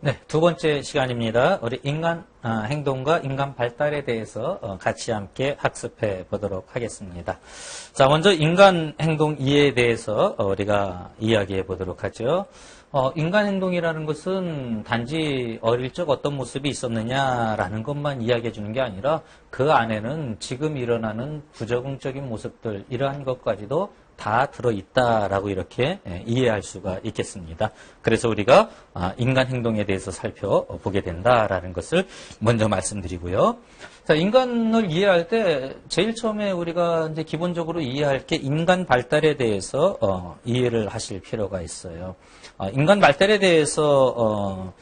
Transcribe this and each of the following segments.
네, 두 번째 시간입니다. 우리 인간 행동과 인간 발달에 대해서 같이 함께 학습해 보도록 하겠습니다. 자, 먼저 인간 행동 이해에 대해서 우리가 이야기해 보도록 하죠. 인간 행동이라는 것은 단지 어릴 적 어떤 모습이 있었느냐라는 것만 이야기해 주는 게 아니라 그 안에는 지금 일어나는 부적응적인 모습들, 이러한 것까지도 다 들어있다라고 이렇게 이해할 수가 있겠습니다. 그래서 우리가 인간 행동에 대해서 살펴보게 된다라는 것을 먼저 말씀드리고요. 자, 인간을 이해할 때 제일 처음에 우리가 이제 기본적으로 이해할 게 인간 발달에 대해서 이해를 하실 필요가 있어요. 인간 발달에 대해서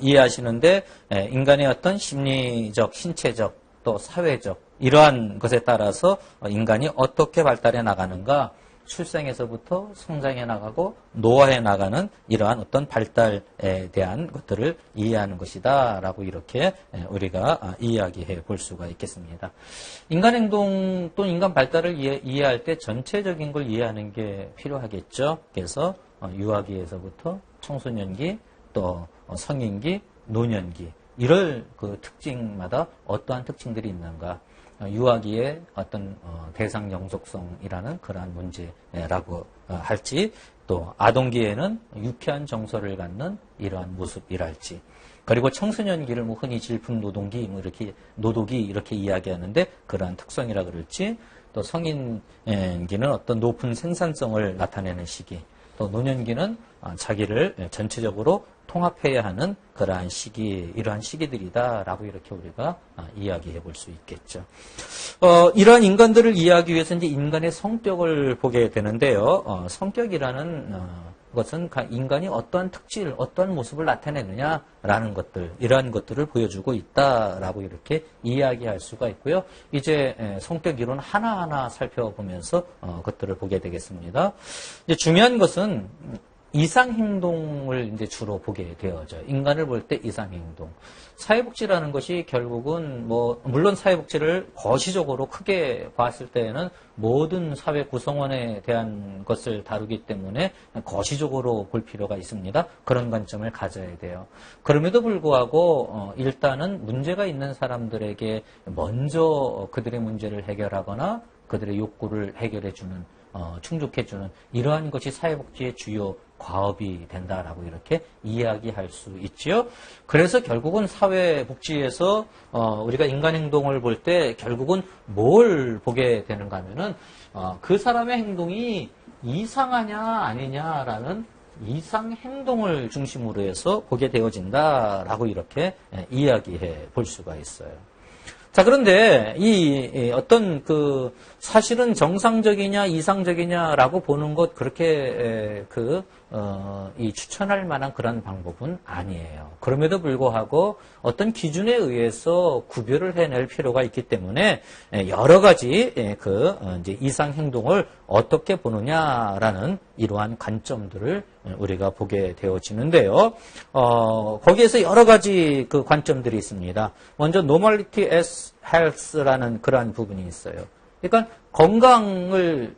이해하시는데 인간의 어떤 심리적, 신체적, 또 사회적 이러한 것에 따라서 인간이 어떻게 발달해 나가는가, 출생에서부터 성장해 나가고 노화해 나가는 이러한 어떤 발달에 대한 것들을 이해하는 것이다 라고 이렇게 우리가 이야기해 볼 수가 있겠습니다. 인간 행동 또 인간 발달을 이해할 때 전체적인 걸 이해하는 게 필요하겠죠. 그래서 유아기에서부터 청소년기 또 성인기, 노년기 이럴 그 특징마다 어떠한 특징들이 있는가, 유아기의 어떤 대상 영속성이라는 그러한 문제라고 할지, 또 아동기에는 유쾌한 정서를 갖는 이러한 모습이랄지, 그리고 청소년기를 뭐 흔히 질풍노동기, 뭐 이렇게 노도기 이렇게 이야기하는데 그러한 특성이라 그럴지, 또 성인기는 어떤 높은 생산성을 나타내는 시기, 또 노년기는 자기를 전체적으로 통합해야 하는 그러한 시기, 이러한 시기들이다라고 이렇게 우리가 이야기해 볼 수 있겠죠. 이러한 인간들을 이해하기 위해서 이제 인간의 성격을 보게 되는데요. 성격이라는 것은 인간이 어떠한 특질, 어떠한 모습을 나타내느냐라는 것들, 이러한 것들을 보여주고 있다라고 이렇게 이야기할 수가 있고요. 이제 성격 이론 하나하나 살펴보면서 것들을 보게 되겠습니다. 이제 중요한 것은 이상행동을 이제 주로 보게 되어져. 인간을 볼 때 이상행동. 사회복지라는 것이 결국은 물론 사회복지를 거시적으로 크게 봤을 때에는 모든 사회 구성원에 대한 것을 다루기 때문에 거시적으로 볼 필요가 있습니다. 그런 관점을 가져야 돼요. 그럼에도 불구하고 일단은 문제가 있는 사람들에게 먼저 그들의 문제를 해결하거나 그들의 욕구를 해결해주는, 충족해주는 이러한 것이 사회복지의 주요 과업이 된다라고 이렇게 이야기할 수 있지요. 그래서 결국은 사회복지에서 우리가 인간행동을 볼 때 결국은 뭘 보게 되는가 하면은 그 사람의 행동이 이상하냐 아니냐라는 이상행동을 중심으로 해서 보게 되어진다라고 이렇게 이야기해 볼 수가 있어요. 자, 그런데 이 어떤 그 사실은 정상적이냐 이상적이냐라고 보는 것, 그렇게 이 추천할 만한 그런 방법은 아니에요. 그럼에도 불구하고 어떤 기준에 의해서 구별을 해낼 필요가 있기 때문에 여러 가지 이제 이상 행동을 어떻게 보느냐라는 이러한 관점들을 우리가 보게 되어지는데요. 거기에서 여러 가지 그 관점들이 있습니다. 먼저 normality as health라는 그러한 부분이 있어요. 그러니까 건강을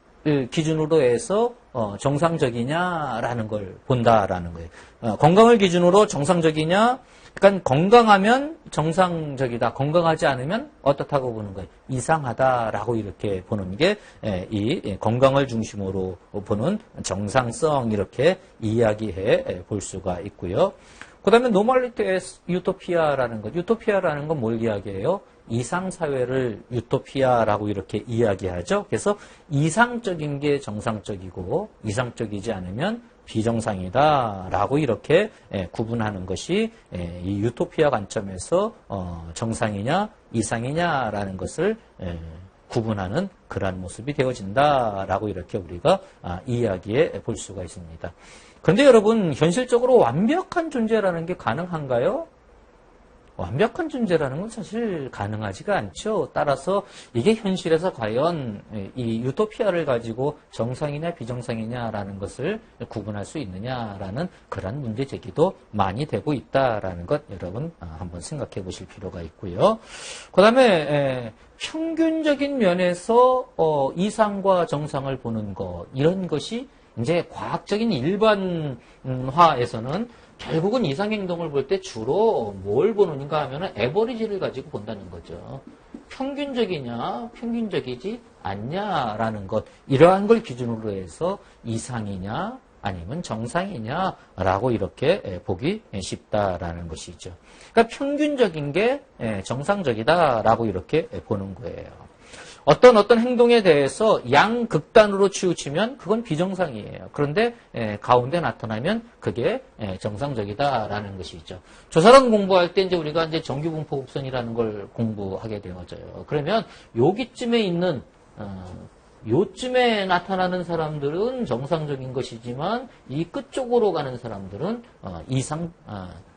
기준으로 해서 정상적이냐라는 걸 본다라는 거예요. 건강을 기준으로 정상적이냐, 그러니까 건강하면 정상적이다, 건강하지 않으면 어떻다고 보는 거예요. 이상하다라고 이렇게 보는 게 이 건강을 중심으로 보는 정상성, 이렇게 이야기해 볼 수가 있고요. 그 다음에 노멀리티 에스 유토피아라는 것. 유토피아라는 건 뭘 이야기해요? 이상사회를 유토피아라고 이렇게 이야기하죠. 그래서 이상적인 게 정상적이고 이상적이지 않으면 비정상이다라고 이렇게 구분하는 것이 이 유토피아 관점에서 정상이냐 이상이냐라는 것을 구분하는 그러한 모습이 되어진다라고 이렇게 우리가 이야기해 볼 수가 있습니다. 그런데 여러분, 현실적으로 완벽한 존재라는 게 가능한가요? 완벽한 존재라는 건 사실 가능하지가 않죠. 따라서 이게 현실에서 과연 이 유토피아를 가지고 정상이냐 비정상이냐라는 것을 구분할 수 있느냐라는 그런 문제 제기도 많이 되고 있다라는 것 여러분 한번 생각해 보실 필요가 있고요. 그 다음에 평균적인 면에서 이상과 정상을 보는 것, 이런 것이 이제 과학적인 일반화에서는 결국은 이상행동을 볼 때 주로 뭘 보는가 하면은 에버리지를 가지고 본다는 거죠. 평균적이냐, 평균적이지 않냐라는 것, 이러한 걸 기준으로 해서 이상이냐, 아니면 정상이냐라고 이렇게 보기 쉽다라는 것이죠. 그러니까 평균적인 게 정상적이다라고 이렇게 보는 거예요. 어떤 행동에 대해서 양극단으로 치우치면 그건 비정상이에요. 그런데 가운데 나타나면 그게 정상적이다라는 것이죠. 조사론 공부할 때 이제 우리가 이제 정규분포 곡선이라는 걸 공부하게 되어져요. 그러면 여기쯤에 있는 요쯤에 나타나는 사람들은 정상적인 것이지만 이 끝쪽으로 가는 사람들은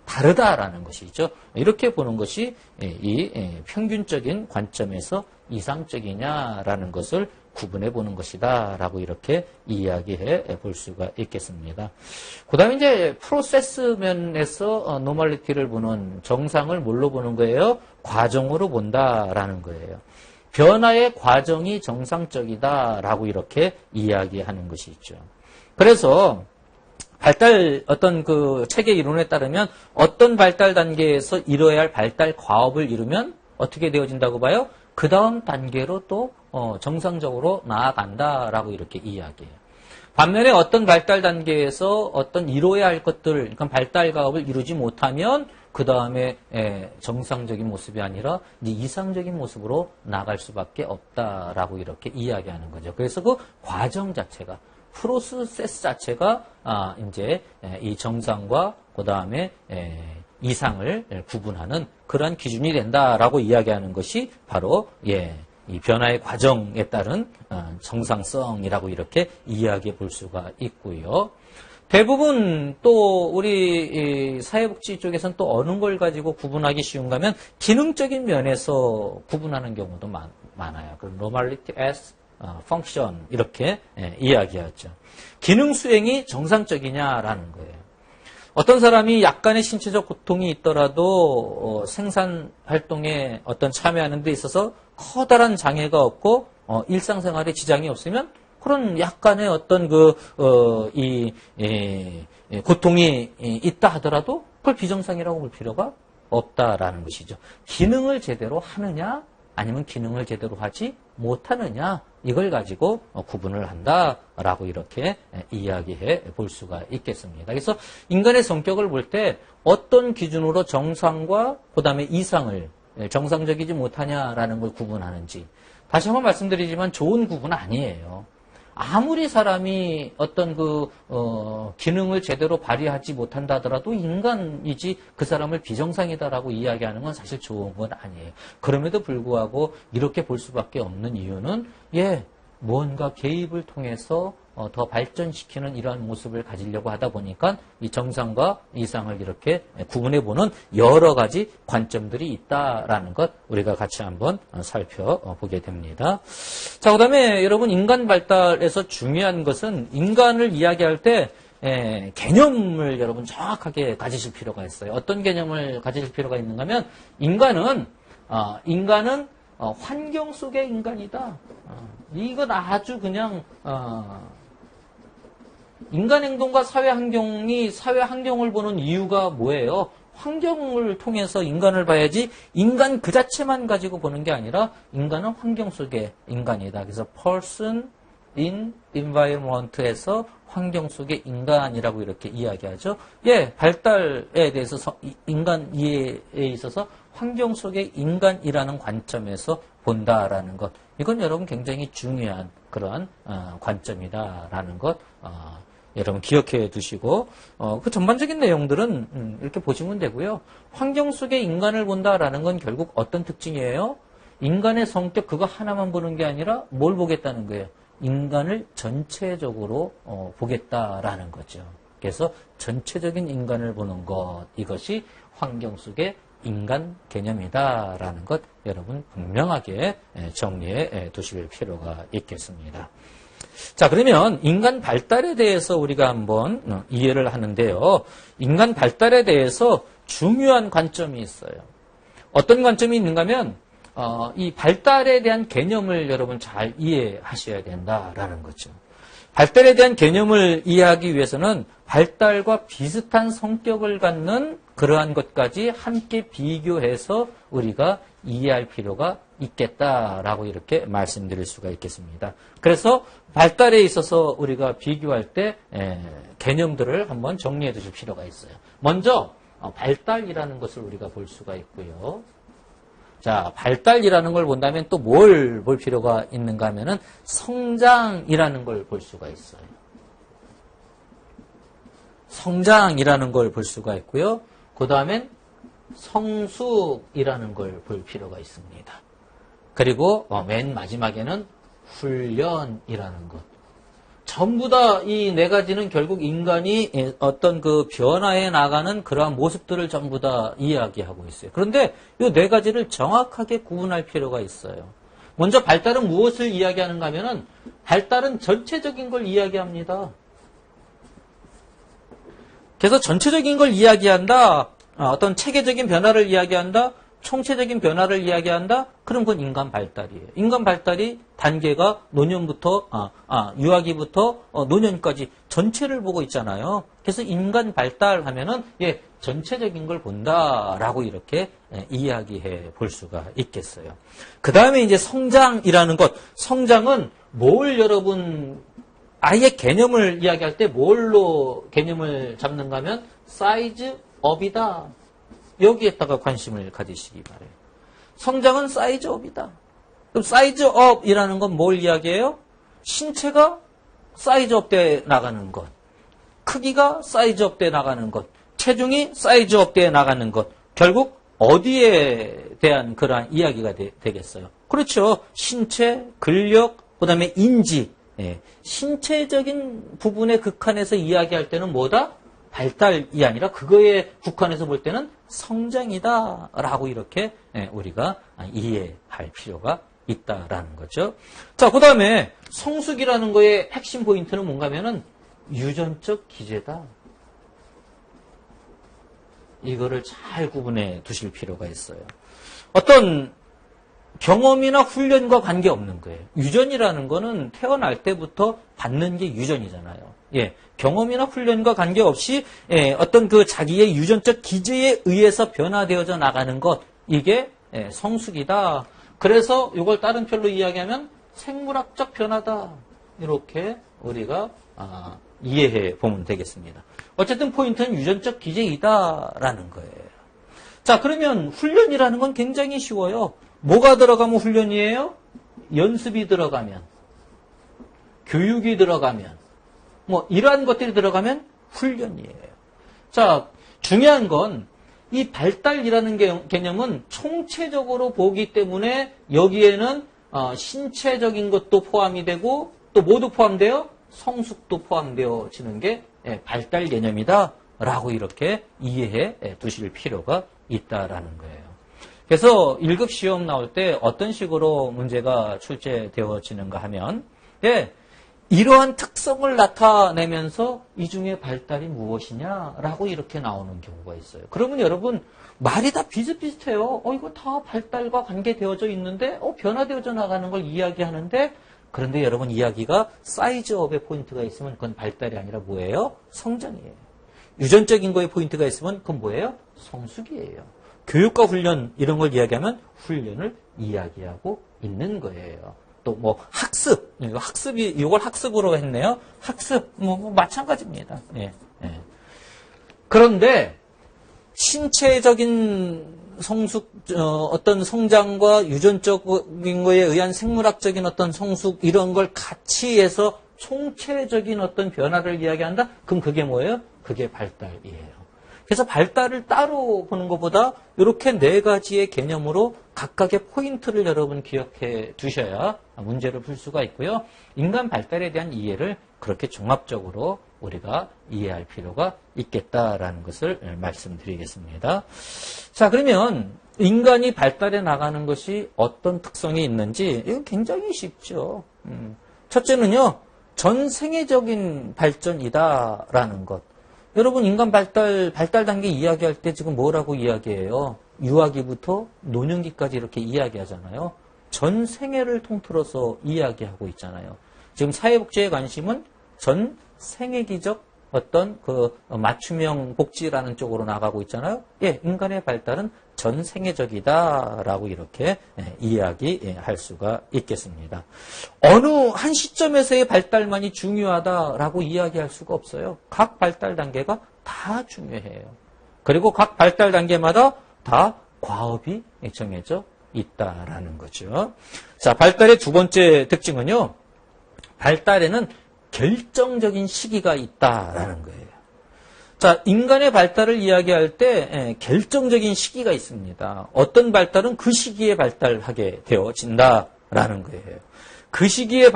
다르다라는 것이죠. 이렇게 보는 것이 이 평균적인 관점에서 이상적이냐라는 것을 구분해 보는 것이다 라고 이렇게 이야기해 볼 수가 있겠습니다. 그 다음에 이제 프로세스 면에서 노멀리티를 보는 정상을 뭘로 보는 거예요? 과정으로 본다라는 거예요. 변화의 과정이 정상적이다라고 이렇게 이야기하는 것이 있죠. 그래서 어떤 그 체계 이론에 따르면 어떤 발달 단계에서 이뤄야 할 발달 과업을 이루면 어떻게 되어진다고 봐요? 그 다음 단계로 또 정상적으로 나아간다라고 이렇게 이야기해요. 반면에 어떤 발달 단계에서 어떤 이뤄야 할 것들, 그러니까 발달 과업을 이루지 못하면 그 다음에 정상적인 모습이 아니라 이제 이상적인 모습으로 나갈 수밖에 없다라고 이렇게 이야기하는 거죠. 그래서 그 과정 자체가 프로세스 자체가 이제 이 정상과 그 다음에 이상을 구분하는 그러한 기준이 된다라고 이야기하는 것이 바로 이 변화의 과정에 따른 정상성이라고 이렇게 이야기해 볼 수가 있고요. 대부분 또 우리 사회복지 쪽에서는 또 어느 걸 가지고 구분하기 쉬운가 하면 기능적인 면에서 구분하는 경우도 많아요. 그럼 normality as function 이렇게 이야기하죠. 기능 수행이 정상적이냐라는 거예요. 어떤 사람이 약간의 신체적 고통이 있더라도 생산 활동에 어떤 참여하는 데 있어서 커다란 장애가 없고 일상생활에 지장이 없으면 그런 약간의 어떤 고통이 있다 하더라도 그걸 비정상이라고 볼 필요가 없다라는 것이죠. 기능을 제대로 하느냐 아니면 기능을 제대로 하지 못하느냐 이걸 가지고 구분을 한다라고 이렇게 이야기해 볼 수가 있겠습니다. 그래서 인간의 성격을 볼 때 어떤 기준으로 정상과 그다음에 이상을 정상적이지 못하냐라는 걸 구분하는지 다시 한번 말씀드리지만 좋은 구분 아니에요. 아무리 사람이 어떤 기능을 제대로 발휘하지 못한다 하더라도 인간이지 그 사람을 비정상이다라고 이야기하는 건 사실 좋은 건 아니에요. 그럼에도 불구하고 이렇게 볼 수밖에 없는 이유는 무언가 개입을 통해서 더 발전시키는 이러한 모습을 가지려고 하다 보니까 이 정상과 이상을 이렇게 구분해보는 여러 가지 관점들이 있다라는 것 우리가 같이 한번 살펴보게 됩니다. 자, 그 다음에 여러분 인간 발달에서 중요한 것은 인간을 이야기할 때 개념을 여러분 정확하게 가지실 필요가 있어요. 어떤 개념을 가지실 필요가 있는가 하면 인간은 환경 속의 인간이다. 이건 아주 그냥 인간 행동과 사회 환경을 보는 이유가 뭐예요? 환경을 통해서 인간을 봐야지 인간 그 자체만 가지고 보는 게 아니라 인간은 환경 속의 인간이다. 그래서 person in environment에서 환경 속의 인간이라고 이렇게 이야기하죠. 발달에 대해서 인간 이해에 있어서 환경 속의 인간이라는 관점에서 본다라는 것. 이건 여러분 굉장히 중요한 그러한 관점이다라는 것 여러분 기억해 두시고 그 전반적인 내용들은 이렇게 보시면 되고요. 환경 속의 인간을 본다라는 건 결국 어떤 특징이에요? 인간의 성격 그거 하나만 보는 게 아니라 뭘 보겠다는 거예요? 인간을 전체적으로 보겠다라는 거죠. 그래서 전체적인 인간을 보는 것 이것이 환경 속의 인간 개념이다라는 것 여러분 분명하게 정리해 두실 필요가 있겠습니다. 자, 그러면 인간 발달에 대해서 우리가 한번 이해를 하는데요. 인간 발달에 대해서 중요한 관점이 있어요. 어떤 관점이 있는가 하면 이 발달에 대한 개념을 여러분 잘 이해하셔야 된다라는 거죠. 발달에 대한 개념을 이해하기 위해서는 발달과 비슷한 성격을 갖는 그러한 것까지 함께 비교해서 우리가 이해할 필요가 있겠다라고 이렇게 말씀드릴 수가 있겠습니다. 그래서 발달에 있어서 우리가 비교할 때 개념들을 한번 정리해 두실 필요가 있어요. 먼저 발달이라는 것을 우리가 볼 수가 있고요. 자, 발달이라는 걸 본다면 또 뭘 볼 필요가 있는가 하면은 성장이라는 걸 볼 수가 있어요. 성장이라는 걸 볼 수가 있고요. 그 다음엔 성숙이라는 걸 볼 필요가 있습니다. 그리고 맨 마지막에는 훈련이라는 것. 전부 다 이 네 가지는 결국 인간이 어떤 그 변화해 나가는 그러한 모습들을 전부 다 이야기하고 있어요. 그런데 이 네 가지를 정확하게 구분할 필요가 있어요. 먼저 발달은 무엇을 이야기하는가 하면은 발달은 전체적인 걸 이야기합니다. 그래서 전체적인 걸 이야기한다. 어떤 체계적인 변화를 이야기한다. 총체적인 변화를 이야기한다? 그럼 그건 인간 발달이에요. 인간 발달이 단계가 노년부터, 유아기부터 노년까지 전체를 보고 있잖아요. 그래서 인간 발달 하면은, 전체적인 걸 본다라고 이렇게 이야기해 볼 수가 있겠어요. 그 다음에 이제 성장이라는 것. 성장은 뭘 여러분, 아예 개념을 이야기할 때 뭘로 개념을 잡는가 하면, 사이즈 업이다. 여기에다가 관심을 가지시기 바래요. 성장은 사이즈업이다. 그럼 사이즈업이라는 건 뭘 이야기해요? 신체가 사이즈업돼 나가는 것, 크기가 사이즈업돼 나가는 것, 체중이 사이즈업돼 나가는 것, 결국 어디에 대한 그러한 이야기가 되겠어요? 그렇죠. 신체, 근력, 그 다음에 인지, 신체적인 부분에 극한해서 이야기할 때는 뭐다? 발달이 아니라 그거에 국한해서 볼 때는 성장이다라고 이렇게 우리가 이해할 필요가 있다라는 거죠. 자, 그 다음에 성숙이라는 거의 핵심 포인트는 뭔가 하면은 유전적 기제다. 이거를 잘 구분해 두실 필요가 있어요. 어떤 경험이나 훈련과 관계없는 거예요. 유전이라는 거는 태어날 때부터 받는 게 유전이잖아요. 경험이나 훈련과 관계없이 어떤 그 자기의 유전적 기제에 의해서 변화되어져 나가는 것, 이게 성숙이다. 그래서 이걸 다른 표로 이야기하면 생물학적 변화다. 이렇게 우리가 이해해 보면 되겠습니다. 어쨌든 포인트는 유전적 기제이다라는 거예요. 자, 그러면 훈련이라는 건 굉장히 쉬워요. 뭐가 들어가면 훈련이에요? 연습이 들어가면, 교육이 들어가면, 이러한 것들이 들어가면 훈련이에요. 자, 중요한 건 이 발달이라는 개념은 총체적으로 보기 때문에 여기에는 신체적인 것도 포함이 되고 또 모두 포함되어 성숙도 포함되어지는 게 발달 개념이다라고 이렇게 이해해 두실 필요가 있다라는 거예요. 그래서 1급 시험 나올 때 어떤 식으로 문제가 출제되어지는가 하면 이러한 특성을 나타내면서 이 중에 발달이 무엇이냐라고 이렇게 나오는 경우가 있어요. 그러면 여러분 말이 다 비슷비슷해요. 이거 다 발달과 관계되어져 있는데 변화되어져 나가는 걸 이야기하는데 그런데 여러분 이야기가 사이즈업의 포인트가 있으면 그건 발달이 아니라 뭐예요? 성장이에요. 유전적인 거에 포인트가 있으면 그건 뭐예요? 성숙이에요. 교육과 훈련 이런 걸 이야기하면 훈련을 이야기하고 있는 거예요. 또 학습, 이걸 학습으로 했네요. 학습 마찬가지입니다. 그런데 신체적인 성숙, 어떤 성장과 유전적인 거에 의한 생물학적인 어떤 성숙 이런 걸 같이 해서 총체적인 어떤 변화를 이야기한다? 그럼 그게 뭐예요? 그게 발달이에요. 그래서 발달을 따로 보는 것보다 이렇게 네 가지의 개념으로 각각의 포인트를 여러분 기억해 두셔야 문제를 풀 수가 있고요. 인간 발달에 대한 이해를 그렇게 종합적으로 우리가 이해할 필요가 있겠다라는 것을 말씀드리겠습니다. 자, 그러면 인간이 발달해 나가는 것이 어떤 특성이 있는지 이건 굉장히 쉽죠. 첫째는요. 전 생애적인 발전이다라는 것. 여러분 인간 발달 단계 이야기할 때 지금 뭐라고 이야기해요? 유아기부터 노년기까지 이렇게 이야기하잖아요. 전 생애를 통틀어서 이야기하고 있잖아요. 지금 사회복지에 관심은 전 생애기적 어떤 그 맞춤형 복지라는 쪽으로 나가고 있잖아요. 예, 인간의 발달은 전 생애적이다라고 이렇게 이야기할 수가 있겠습니다. 어느 한 시점에서의 발달만이 중요하다라고 이야기할 수가 없어요. 각 발달 단계가 다 중요해요. 그리고 각 발달 단계마다 다 과업이 정해져 있다라는 거죠. 자, 발달의 두 번째 특징은요. 발달에는 결정적인 시기가 있다라는 거예요. 자, 인간의 발달을 이야기할 때 결정적인 시기가 있습니다. 어떤 발달은 그 시기에 발달하게 되어진다라는 거예요. 그 시기에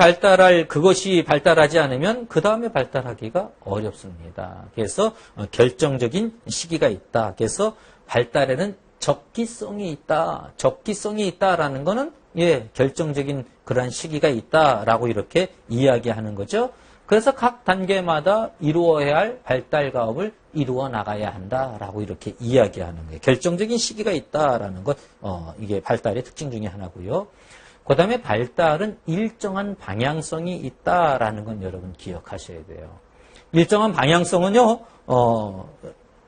그것이 발달하지 않으면 그 다음에 발달하기가 어렵습니다. 그래서 결정적인 시기가 있다. 그래서 발달에는 적기성이 있다. 적기성이 있다라는 거는 결정적인 그러한 시기가 있다라고 이렇게 이야기하는 거죠. 그래서 각 단계마다 이루어야 할 발달 가업을 이루어 나가야 한다라고 이렇게 이야기하는 거예요. 결정적인 시기가 있다라는 것, 이게 발달의 특징 중에 하나고요. 그 다음에 발달은 일정한 방향성이 있다라는 건 여러분 기억하셔야 돼요. 일정한 방향성은요,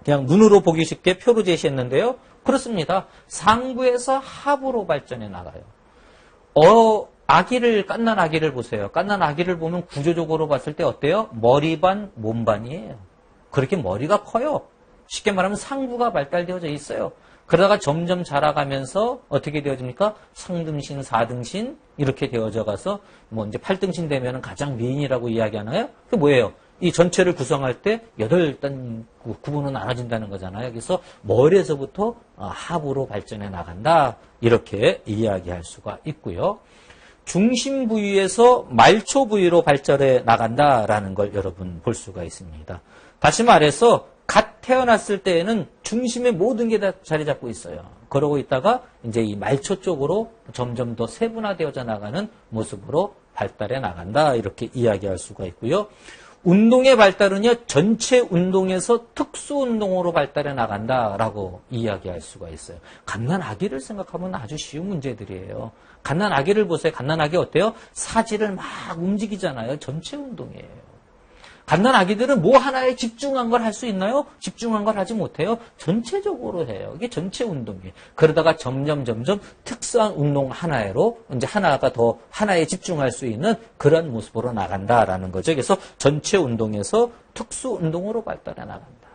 그냥 눈으로 보기 쉽게 표로 제시했는데요. 그렇습니다. 상부에서 하부로 발전해 나가요. 깐난 아기를 보세요. 깐난 아기를 보면 구조적으로 봤을 때 어때요? 머리반, 몸반이에요. 그렇게 머리가 커요. 쉽게 말하면 상부가 발달되어져 있어요. 그러다가 점점 자라가면서 어떻게 되어집니까? 상등신, 사등신 이렇게 되어져 가서 이제 8등신 되면 가장 미인이라고 이야기하나요? 그게 뭐예요? 이 전체를 구성할 때 8단 구분은 나눠진다는 거잖아요. 그래서 머리에서부터 하부로 발전해 나간다. 이렇게 이야기할 수가 있고요. 중심 부위에서 말초 부위로 발전해 나간다라는 걸 여러분 볼 수가 있습니다. 다시 말해서 갓 태어났을 때에는 중심의 모든 게 다 자리 잡고 있어요. 그러고 있다가 이제 이 말초 쪽으로 점점 더 세분화되어져 나가는 모습으로 발달해 나간다. 이렇게 이야기할 수가 있고요. 운동의 발달은요, 전체 운동에서 특수 운동으로 발달해 나간다라고 이야기할 수가 있어요. 갓난 아기를 생각하면 아주 쉬운 문제들이에요. 갓난 아기를 보세요. 갓난 아기 어때요? 사지를 막 움직이잖아요. 전체 운동이에요. 갓난 아기들은 뭐 하나에 집중한 걸 할 수 있나요? 집중한 걸 하지 못해요. 전체적으로 해요. 이게 전체 운동이에요. 그러다가 점점 특수한 운동 하나로 이제 하나에 집중할 수 있는 그런 모습으로 나간다라는 거죠. 그래서 전체 운동에서 특수 운동으로 발달해 나간다.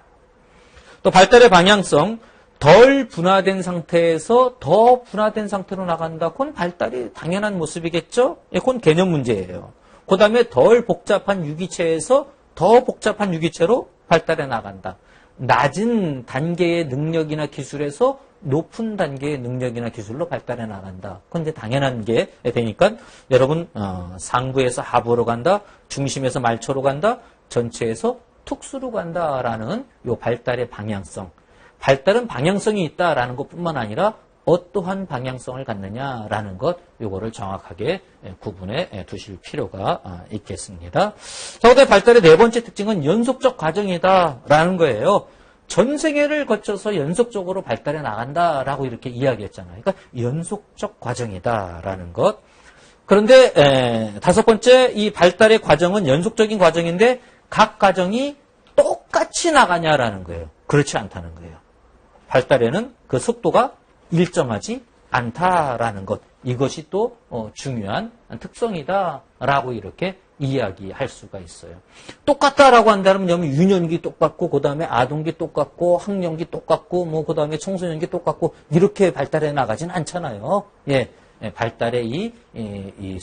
또 발달의 방향성, 덜 분화된 상태에서 더 분화된 상태로 나간다. 그건 발달이 당연한 모습이겠죠? 그건 개념 문제예요. 그 다음에 덜 복잡한 유기체에서 더 복잡한 유기체로 발달해 나간다. 낮은 단계의 능력이나 기술에서 높은 단계의 능력이나 기술로 발달해 나간다. 그건 이제 당연한 게 되니까 여러분 상부에서 하부로 간다. 중심에서 말초로 간다. 전체에서 특수로 간다라는 요 발달의 방향성. 발달은 방향성이 있다라는 것뿐만 아니라 어떠한 방향성을 갖느냐라는 것, 요거를 정확하게 구분해 두실 필요가 있겠습니다. 자, 그다음에 발달의 네 번째 특징은 연속적 과정이다라는 거예요. 전생애를 거쳐서 연속적으로 발달해 나간다라고 이렇게 이야기했잖아요. 그러니까 연속적 과정이다라는 것. 그런데 다섯 번째 이 발달의 과정은 연속적인 과정인데 각 과정이 똑같이 나가냐라는 거예요. 그렇지 않다는 거예요. 발달에는 그 속도가 일정하지 않다라는 것. 이것이 또 중요한 특성이다라고 이렇게 이야기할 수가 있어요. 똑같다라고 한다면 유년기 똑같고 그다음에 아동기 똑같고 학령기 똑같고 그다음에 청소년기 똑같고 이렇게 발달해 나가진 않잖아요. 발달의 이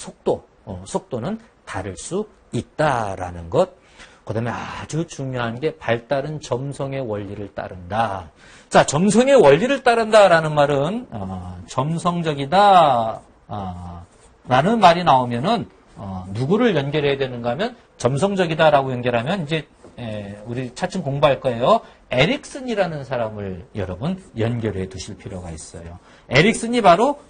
속도는 다를 수 있다라는 것. 그다음에 아주 중요한 게 발달은 점성의 원리를 따른다. 자, 점성의 원리를 따른다라는 말은 점성적이다 라는 말이 나오면은 누구를 연결해야 되는가 하면 점성적이다라고 연결하면 이제 우리 차츰 공부할 거예요. 에릭슨이라는 사람을 여러분 연결해 두실 필요가 있어요. 에릭슨이 바로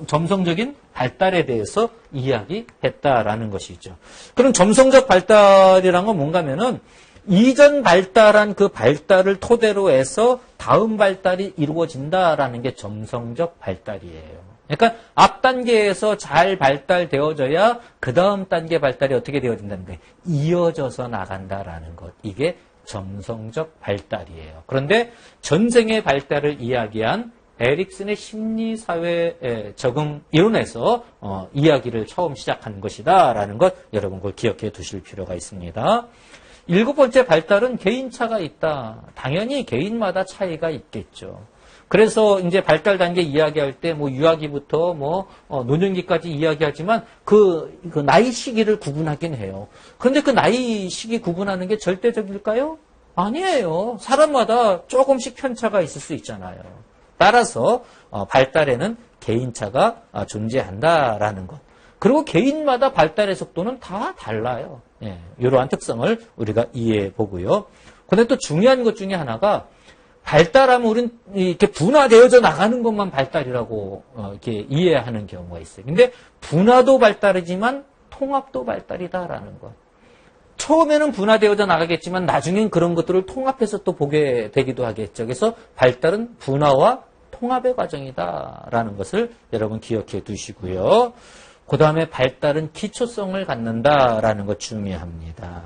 점성적인 발달에 대해서 이야기했다라는 것이죠. 그럼 점성적 발달이란 건 뭔가 하면은 이전 발달한 그 발달을 토대로 해서 다음 발달이 이루어진다라는 게 점성적 발달이에요. 그러니까 앞 단계에서 잘 발달되어져야 그 다음 단계 발달이 어떻게 되어진다는 거예요. 이어져서 나간다라는 것. 이게 점성적 발달이에요. 그런데 전생의 발달을 이야기한 에릭슨의 심리사회 적응 이론에서 이야기를 처음 시작한 것이다라는 것 여러분 그걸 기억해 두실 필요가 있습니다. 7번째 발달은 개인차가 있다. 당연히 개인마다 차이가 있겠죠. 그래서 이제 발달 단계 이야기할 때 뭐 유아기부터 노년기까지 이야기하지만 그 나이 시기를 구분하긴 해요. 그런데 그 나이 시기 구분하는 게 절대적일까요? 아니에요. 사람마다 조금씩 편차가 있을 수 있잖아요. 따라서 발달에는 개인차가 존재한다라는 것. 그리고 개인마다 발달의 속도는 다 달라요. 예, 이러한 특성을 우리가 이해해 보고요. 그런데 또 중요한 것 중에 하나가 발달하면 우리는 이렇게 분화되어져 나가는 것만 발달이라고 이렇게 이해하는 경우가 있어요. 근데 분화도 발달이지만 통합도 발달이다라는 것. 처음에는 분화되어져 나가겠지만 나중엔 그런 것들을 통합해서 또 보게 되기도 하겠죠. 그래서 발달은 분화와 통합의 과정이다라는 것을 여러분 기억해 두시고요. 그 다음에 발달은 기초성을 갖는다라는 것 중요합니다.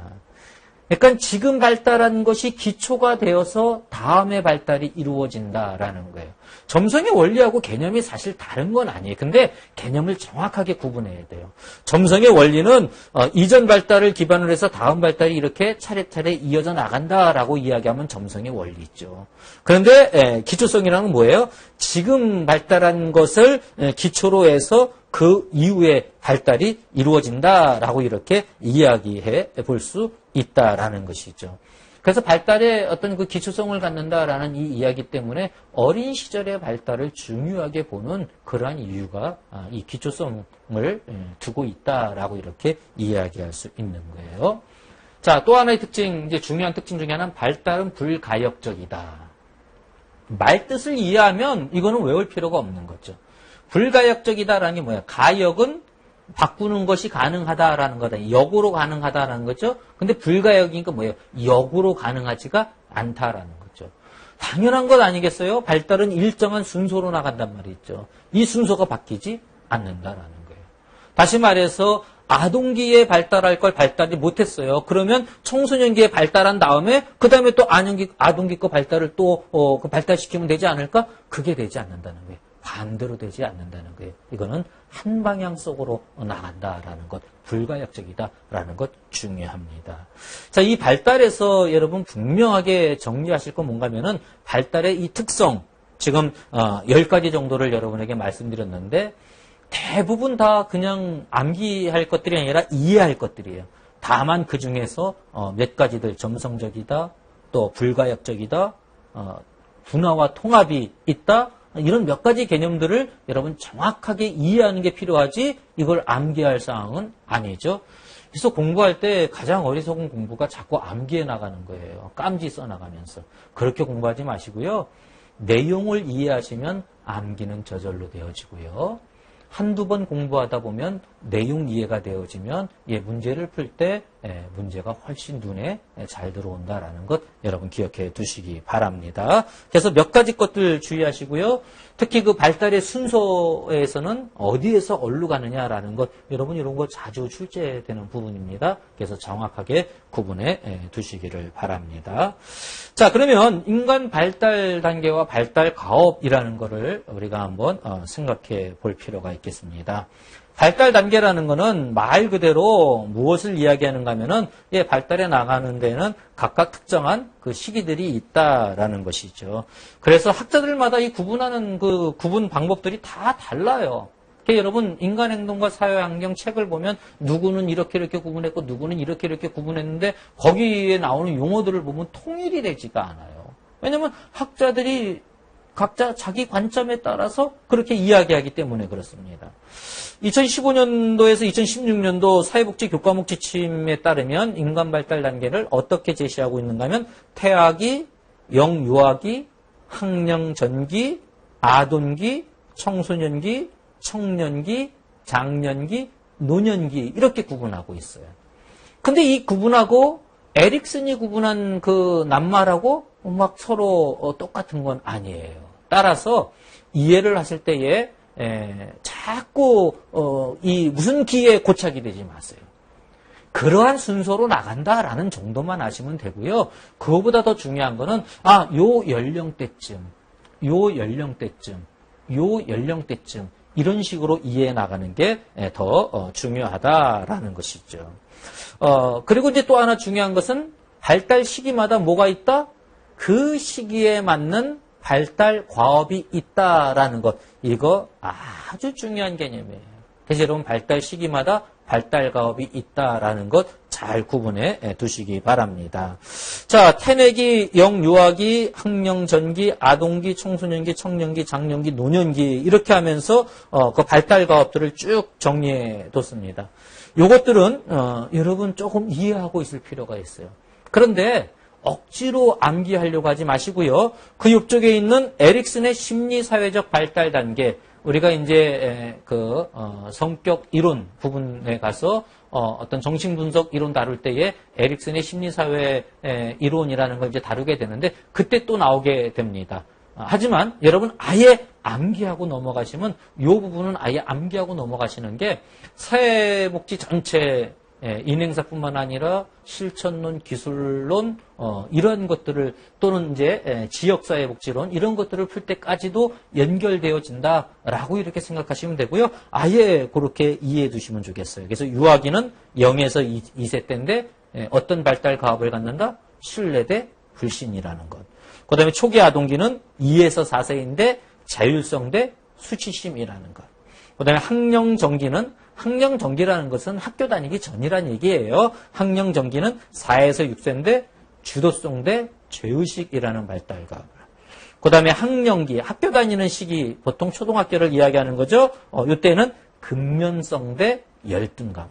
그러니까 지금 발달한 것이 기초가 되어서 다음에 발달이 이루어진다라는 거예요. 점성의 원리하고 개념이 사실 다른 건 아니에요. 근데 개념을 정확하게 구분해야 돼요. 점성의 원리는 이전 발달을 기반으로 해서 다음 발달이 이렇게 차례차례 이어져 나간다라고 이야기하면 점성의 원리죠. 그런데 기초성이라는 건 뭐예요? 지금 발달한 것을 기초로 해서 그 이후에 발달이 이루어진다라고 이렇게 이야기해 볼 수 있다라는 것이죠. 그래서 발달의 어떤 그 기초성을 갖는다라는 이 이야기 때문에 어린 시절의 발달을 중요하게 보는 그러한 이유가 이 기초성을 두고 있다라고 이렇게 이야기할 수 있는 거예요. 자, 또 하나의 특징, 이제 중요한 특징 중에 하나는 발달은 불가역적이다. 말뜻을 이해하면 이거는 외울 필요가 없는 거죠. 불가역적이다라는 게 뭐예요? 가역은 바꾸는 것이 가능하다라는 거다. 역으로 가능하다라는 거죠. 근데 불가역이니까 뭐예요? 역으로 가능하지가 않다라는 거죠. 당연한 것 아니겠어요? 발달은 일정한 순서로 나간단 말이죠. 이 순서가 바뀌지 않는다라는 거예요. 다시 말해서 아동기에 발달할 걸 발달이 못했어요. 그러면 청소년기에 발달한 다음에 그 다음에 또 아동기 거 발달을 또 발달시키면 되지 않을까? 그게 되지 않는다는 거예요. 반대로 되지 않는다는 거예요. 이거는 한 방향 속으로 나간다라는 것, 불가역적이다라는 것 중요합니다. 자, 이 발달에서 여러분 분명하게 정리하실 건 뭔가 하면은 발달의 이 특성, 지금 10가지 정도를 여러분에게 말씀드렸는데 대부분 다 그냥 암기할 것들이 아니라 이해할 것들이에요. 다만 그 중에서 몇 가지들 점성적이다, 또 불가역적이다, 분화와 통합이 있다, 이런 몇 가지 개념들을 여러분 정확하게 이해하는 게 필요하지 이걸 암기할 사항은 아니죠. 그래서 공부할 때 가장 어리석은 공부가 자꾸 암기해 나가는 거예요. 깜지 써나가면서. 그렇게 공부하지 마시고요. 내용을 이해하시면 암기는 저절로 되어지고요. 한두 번 공부하다 보면 내용 이해가 되어지면 문제를 풀 때 문제가 훨씬 눈에 잘 들어온다라는 것 여러분 기억해 두시기 바랍니다. 그래서 몇 가지 것들 주의하시고요. 특히 그 발달의 순서에서는 어디에서 어디로 가느냐라는 것 여러분 이런 거 자주 출제되는 부분입니다. 그래서 정확하게 구분해 두시기를 바랍니다. 자, 그러면 인간 발달 단계와 발달 가업이라는 거를 우리가 한번 생각해 볼 필요가 있겠습니다. 발달 단계라는 거는 말 그대로 무엇을 이야기하는가 하면은 발달해 나가는 데는 각각 특정한 그 시기들이 있다라는 것이죠. 그래서 학자들마다 이 구분하는 그 구분 방법들이 다 달라요. 그러니까 여러분 인간 행동과 사회 환경 책을 보면 누구는 이렇게 구분했고 누구는 이렇게 구분했는데 거기에 나오는 용어들을 보면 통일이 되지가 않아요. 왜냐하면 학자들이 각자 자기 관점에 따라서 그렇게 이야기하기 때문에 그렇습니다. 2015년도에서 2016년도 사회복지 교과목 지침에 따르면 인간 발달 단계를 어떻게 제시하고 있는가 하면 태아기, 영유아기, 학령 전기, 아동기, 청소년기, 청년기, 장년기, 노년기 이렇게 구분하고 있어요. 근데 이 구분하고 에릭슨이 구분한 그 낱말하고 막 서로 똑같은 건 아니에요. 따라서 이해를 하실 때에 자꾸 이 무슨 기에 고착이 되지 마세요. 그러한 순서로 나간다라는 정도만 아시면 되고요. 그거보다 더 중요한 거는 요 연령대쯤 이런 식으로 이해해 나가는 게 더 중요하다라는 것이죠. 그리고 이제 또 하나 중요한 것은 발달 시기마다 뭐가 있다? 그 시기에 맞는 발달 과업이 있다라는 것. 이거 아주 중요한 개념이에요. 그래서 여러분 발달 시기마다 발달 과업이 있다라는 것 잘 구분해 두시기 바랍니다. 자, 태내기, 영유아기, 학령전기, 아동기, 청소년기, 청년기, 장년기, 노년기 이렇게 하면서 그 발달 과업들을 쭉 정리해 뒀습니다. 요것들은 여러분 조금 이해하고 있을 필요가 있어요. 그런데 억지로 암기하려고 하지 마시고요. 그 옆쪽에 있는 에릭슨의 심리사회적 발달 단계, 우리가 이제 성격 이론 부분에 가서 어떤 정신분석 이론 다룰 때에 에릭슨의 심리사회 이론이라는 걸 이제 다루게 되는데 그때 또 나오게 됩니다. 하지만 여러분 아예 암기하고 넘어가시면 이 부분은 아예 암기하고 넘어가시는 게 사회복지 전체 인행사뿐만 아니라 실천론, 기술론 이런 것들을 또는 이제 지역사회복지론 이런 것들을 풀 때까지도 연결되어진다라고 이렇게 생각하시면 되고요. 아예 그렇게 이해해 두시면 좋겠어요. 그래서 유아기는 0에서 2세 때인데 어떤 발달 과업을 갖는다? 신뢰대 불신이라는 것. 그 다음에 초기 아동기는 2에서 4세인데 자율성 대 수치심이라는 것. 그 다음에 학령정기는 학령정기라는 것은 학교 다니기 전이란 얘기예요. 학령정기는 4에서 6세인데 주도성 대 죄의식이라는 발달과 그 다음에 학령기, 학교 다니는 시기, 보통 초등학교를 이야기하는 거죠. 이때는 근면성 대 열등감을.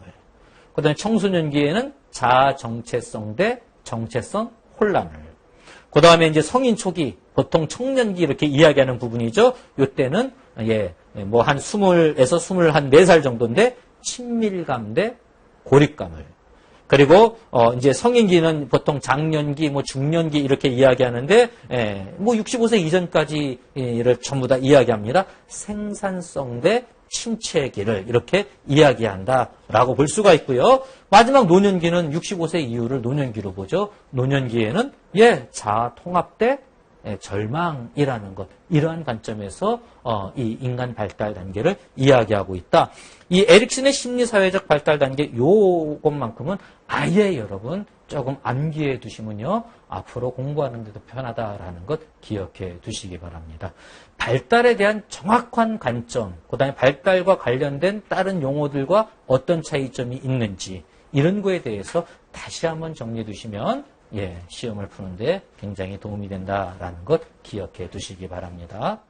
그 다음에 청소년기에는 자정체성 대 정체성 혼란을. 그 다음에 이제 성인 초기, 보통 청년기 이렇게 이야기하는 부분이죠. 이때는 뭐 한 20에서 24살 정도인데 친밀감 대 고립감을. 그리고 이제 성인기는 보통 장년기, 뭐 중년기 이렇게 이야기하는데 뭐 65세 이전까지를 전부 다 이야기합니다. 생산성 대 침체기를 이렇게 이야기한다라고 볼 수가 있고요. 마지막 노년기는 65세 이후를 노년기로 보죠. 노년기에는 자아 통합 대 절망이라는 것, 이러한 관점에서 이 인간 발달 단계를 이야기하고 있다. 이 에릭슨의 심리사회적 발달 단계 요것만큼은 아예 여러분 조금 암기해 두시면요 앞으로 공부하는 데도 편하다라는 것 기억해 두시기 바랍니다. 발달에 대한 정확한 관점, 그 다음에 발달과 관련된 다른 용어들과 어떤 차이점이 있는지 이런 거에 대해서 다시 한번 정리해 두시면 시험을 푸는데 굉장히 도움이 된다라는 것 기억해 두시기 바랍니다.